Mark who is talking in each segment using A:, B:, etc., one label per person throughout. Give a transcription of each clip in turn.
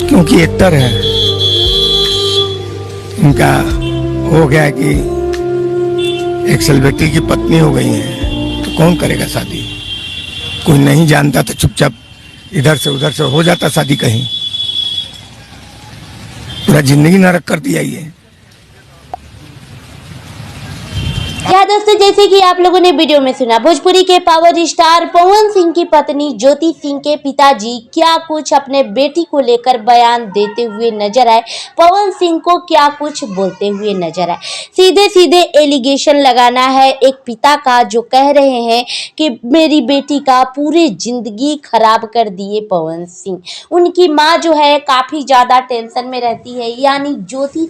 A: क्योंकि एक्टर है, इनका हो गया कि एक सेलिब्रिटी की पत्नी हो गई है, तो कौन करेगा शादी। कोई नहीं जानता तो चुपचाप इधर से उधर से हो जाता शादी। कहीं पूरा जिंदगी नरक कर दिया ये।
B: क्या दोस्तों, जैसे कि आप लोगों ने वीडियो में सुना, भोजपुरी के पावर स्टार पवन सिंह की पत्नी ज्योति सिंह के पिताजी क्या कुछ अपने बेटी को लेकर बयान देते हुए नजर आए, पवन सिंह को क्या कुछ बोलते हुए नजर आए। सीधे सीधे एलिगेशन लगाना है एक पिता का, जो कह रहे हैं कि मेरी बेटी का पूरी जिंदगी खराब कर दिए पवन सिंह। उनकी माँ जो है काफी ज्यादा टेंशन में रहती है, यानी ज्योति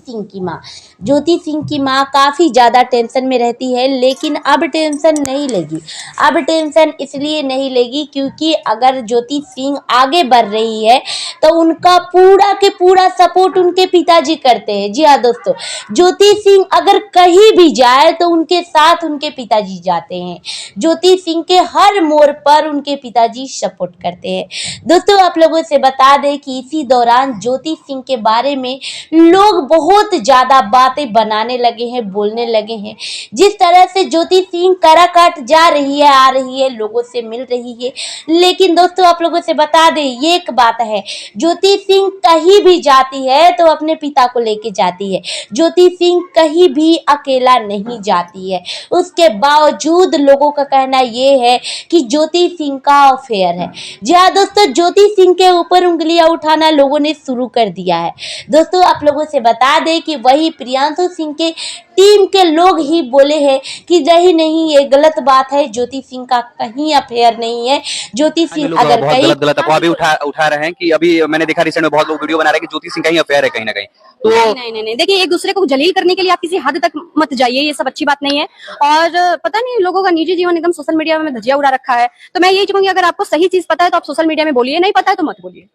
B: सिंह की माँ काफी ज्यादा टेंशन में रहती है। लेकिन अब टेंशन नहीं लेगी। अब टेंशन इसलिए नहीं लेगी क्योंकि अगर ज्योति सिंह आगे बढ़ रही है तो उनका पूरा के पूरा सपोर्ट उनके पिताजी करते हैं। जी हाँ दोस्तों, ज्योति सिंह अगर कहीं भी जाए तो उनके साथ उनके पिताजी जाते हैं। ज्योति सिंह के हर मोड़ पर उनके पिताजी सपोर्ट करते हैं। दोस्तों, आप लोगों से बता दें कि इसी दौरान ज्योति सिंह के बारे में लोग बहुत ज्यादा बातें बनाने लगे हैं, बोलने लगे हैं। जिस तरह से ज्योति सिंह काराकाट जा रही है, आ रही है, लोगों से मिल रही है। लेकिन दोस्तों, आप लोगों से बता दें, ये एक बात है, ज्योति सिंह कहीं भी जाती है तो अपने पिता को लेके जाती है। ज्योति सिंह कहीं भी अकेला नहीं जाती है। उसके बावजूद लोगों का कहना ये है कि ज्योति सिंह का अफेयर है। जी हाँ दोस्तों, ज्योति सिंह के ऊपर उंगलियां उठाना लोगों ने शुरू कर दिया है। दोस्तों, आप लोगों से बता दें कि वही प्रियांशु सिंह के टीम के लोग ही बोले हैं कि नहीं, ये गलत बात है, ज्योति सिंह का कहीं अफेयर नहीं है। ज्योति सिंह अगर
C: बहुत
B: कहीं
C: गलत अफवाह भी उठा रहे हैं कि अभी मैंने देखा रिसेंट में बहुत लोग वीडियो बना रहे हैं कि ज्योति सिंह का ही अफेयर है कहीं ना कहीं। तो
D: नहीं, देखिए, एक दूसरे को जलील करने के लिए आप किसी हद तक मत जाइए, ये सब अच्छी बात नहीं है। और पता नहीं, लोगों का निजी जीवन एकदम सोशल मीडिया में धजिया उड़ा रखा है। तो मैं यही चाहूंगी, अगर आपको सही चीज पता है तो आप सोशल मीडिया में बोलिए, नहीं पता है तो मत बोलिए।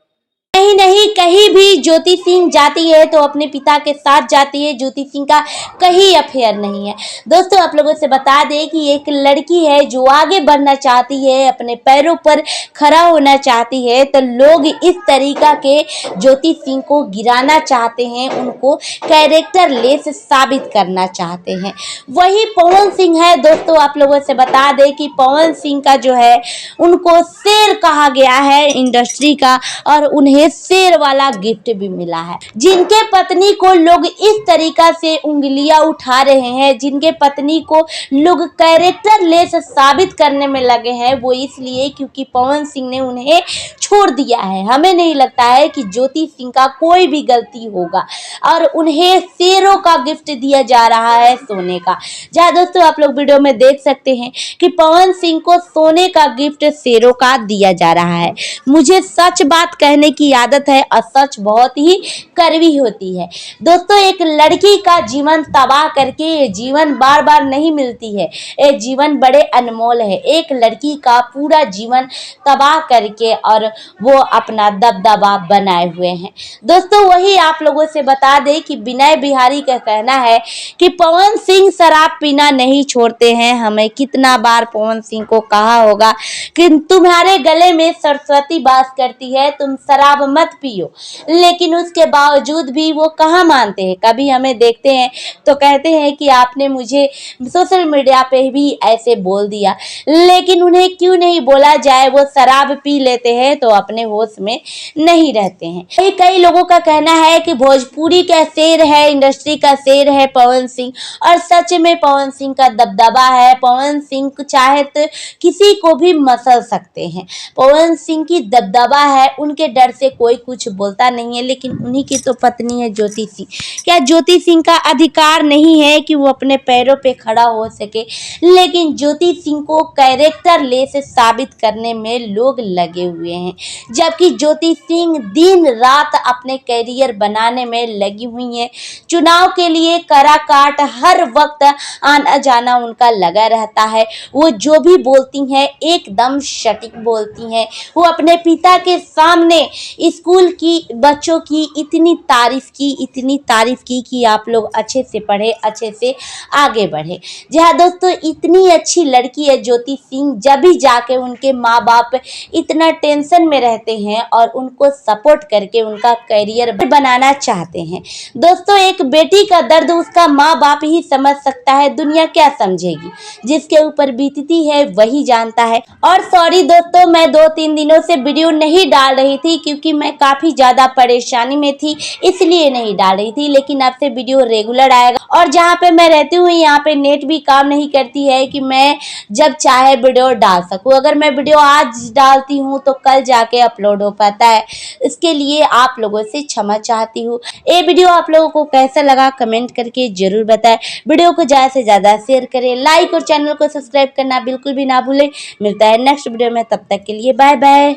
B: नहीं, कहीं भी ज्योति सिंह जाती है तो अपने पिता के साथ जाती है। ज्योति सिंह का कहीं अफेयर नहीं है। दोस्तों, आप लोगों से बता दें कि एक लड़की है जो आगे बढ़ना चाहती है, अपने पैरों पर खड़ा होना चाहती है, तो लोग इस तरीका के ज्योति सिंह को गिराना चाहते हैं, उनको कैरेक्टर लेस साबित करना चाहते हैं। वही पवन सिंह है। दोस्तों, आप लोगों से बता दें कि पवन सिंह का जो है, उनको शेर कहा गया है इंडस्ट्री का, और उन्हें शेर वाला गिफ्ट भी मिला है। जिनके पत्नी को लोग इस तरीका से उंगलियां उठा रहे हैं, जिनके पत्नी को लोग कैरेक्टर लेस साबित करने में लगे हैं, वो इसलिए क्योंकि पवन सिंह ने उन्हें छोड़ दिया है। हमें नहीं लगता है कि ज्योति सिंह का कोई भी गलती होगा, और उन्हें शेरों का गिफ्ट दिया जा रहा है, सोने का। जहाँ दोस्तों, आप लोग वीडियो में देख सकते हैं कि पवन सिंह को सोने का गिफ्ट शेरों का दिया जा रहा है। मुझे सच बात कहने की आदत है, और सच बहुत ही कड़वी होती है। दोस्तों, एक लड़की का जीवन तबाह करके ये जीवन बार बार नहीं मिलती है। ये जीवन बड़े अनमोल है। एक लड़की का पूरा जीवन तबाह करके और वो अपना दबदबा बनाए हुए हैं। दोस्तों, वही आप लोगों से बता दें कि विनय बिहारी का कहना है कि पवन सिंह शराब पीना नहीं छोड़ते हैं। हमें कितना बार पवन सिंह को कहा होगा कि तुम्हारे गले में सरस्वती वास करती है, तुम शराब मत पियो, लेकिन उसके बावजूद भी वो कहाँ मानते हैं। कभी हमें देखते हैं तो कहते हैं कि आपने मुझे सोशल मीडिया पे भी ऐसे बोल दिया, लेकिन उन्हें क्यों नहीं बोला जाए। वो शराब पी लेते हैं तो अपने होश में नहीं रहते हैं। कई लोगों का कहना है कि भोजपुरी का शेर है, इंडस्ट्री का शेर है पवन सिंह, और सच में पवन सिंह का दबदबा है। पवन सिंह चाहे तो किसी को भी मसल सकते हैं। पवन सिंह की दबदबा है, उनके डर से कोई कुछ बोलता नहीं है। लेकिन उन्हीं की तो पत्नी है ज्योति सिंह। क्या ज्योति सिंह का अधिकार नहीं है कि वो अपने पैरों पे खड़ा हो सके? लेकिन ज्योति सिंह को कैरेक्टर लेस साबित करने में लोग लगे हुए हैं, जबकि ज्योति सिंह दिन रात अपने कैरियर बनाने में लगी हुई हैं। चुनाव के लिए कराकाट, हर वक्त आना जाना उनका लगा रहता है। वो जो भी बोलती हैं एकदम सटीक बोलती हैं। वो अपने पिता के सामने स्कूल की बच्चों की इतनी तारीफ की कि आप लोग अच्छे से पढ़े, अच्छे से आगे बढ़े। जी हाँ दोस्तों, इतनी अच्छी लड़की है ज्योति सिंह, जब भी जाके उनके माँ बाप इतना टेंशन में रहते हैं और उनको सपोर्ट करके उनका करियर बनाना चाहते हैं। दोस्तों, एक बेटी का दर्द उसका माँ बाप ही समझ सकता है, दुनिया क्या समझेगी। जिसके ऊपर बीतती है वही जानता है। और सॉरी दोस्तों, मैं 2-3 दिनों से वीडियो नहीं डाल रही थी क्योंकि मैं काफ़ी ज़्यादा परेशानी में थी, इसलिए नहीं डाल रही थी। लेकिन अब से वीडियो रेगुलर आएगा। और जहाँ पे मैं रहती हूँ यहाँ पे नेट भी काम नहीं करती है कि मैं जब चाहे वीडियो डाल सकूँ। अगर मैं वीडियो आज डालती हूँ तो कल जाके अपलोड हो पाता है। इसके लिए आप लोगों से क्षमा चाहती हूँ। ये वीडियो आप लोगों को कैसा लगा कमेंट करके जरूर बताएं। वीडियो को ज़्यादा से ज़्यादा शेयर करें, लाइक और चैनल को सब्सक्राइब करना बिल्कुल भी ना भूलें। मिलता है नेक्स्ट वीडियो में, तब तक के लिए बाय बाय।